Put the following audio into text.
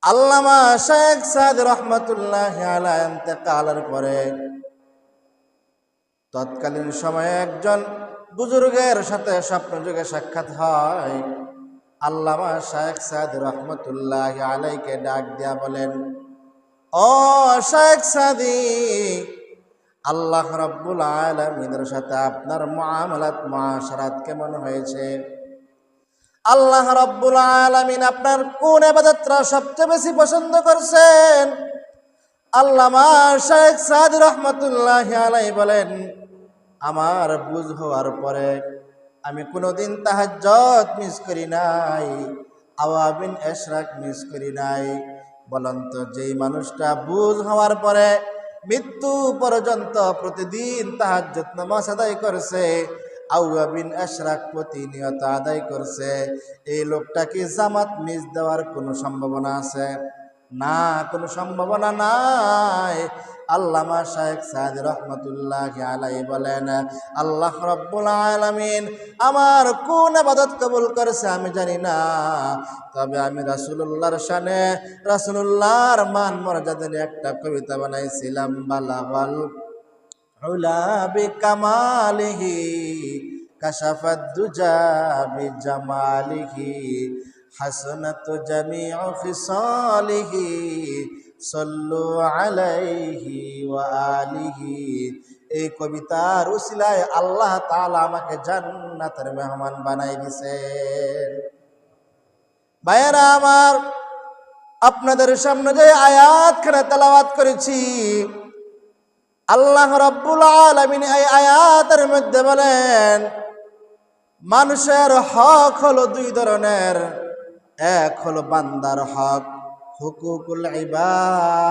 আল্লামা শেখ সাদি রহমাতুল্লাহি আলাইহি ইন্তেকালের পরে তৎকালীন সময়ে একজন বুজুর্গের সাথে স্বপ্নযোগে সাক্ষাৎ হয়। আল্লামা শেখ সাদি রহমাতুল্লাহি আলাইহিকে ডাক দিয়া বলেন, ও শেখ সাদি, আল্লাহ রাব্বুল আলামিনের সাথে আপনার মুআমালাত মুআশারাত কেমন হয়েছে? আল্লাহ রাব্বুল আলামিন আপনার কোন ইবাদতটা সবচেয়ে বেশি পছন্দ করছেন? আল্লামা শেখ সাদি রহমাতুল্লাহি আলাইহি বলেন, আমার বুঝ হওয়ার পরে আমি কোনোদিন তাহাজ্জুদ মিস করি নাই, আওয়াবিন ইশরাক মিস করি নাই। বলেন তো, যেই মানুষটা বুঝ হওয়ার পরে মৃত্যু পর্যন্ত প্রতিদিন তাহাজ্জুদ নামাজ আদায় করছে, আওয়াবিন ইশরাক প্রতিনিয়ত আদায় করছে, এই লোকটা কি জামাত মিস দেওয়ার কোনো সম্ভাবনা আছে? না, কোনো সম্ভাবনা নাই। আল্লামা শেখ সাদি রহমাতুল্লাহি আলাইহি বলেন, আল্লাহ রাব্বুল আলামিন আমার কোন ইবাদত কবুল করেছে আমি জানি না, তবে আমি রাসূলুল্লাহর শানে, রাসূলুল্লাহর মান মর্যাদার একটা কবিতা বানাইছিলাম, বালাগাল উলা বিকামালিহি কাশাফাদ দুজা বিজামালিহি হাসনাতু জামিউ খিসালিহি সাল্লু আলাইহি ওয়া আলিহি। এই কবিতার উসিলায় আল্লাহ তাআলা আমাকে জান্নাতের মেহমান বানাই দিয়েছেন। ভাইয়েরা আমার, আপনাদের সামনে যে আয়াতখানা তেলাওয়াত করেছি, আল্লাহ রাব্বুল আলামিন এই আয়াতের মধ্যে বলেন, মানুষের হক হলো দুই ধরনের। এক হলো বান্দার হক, হুকুকুল ইবাদ।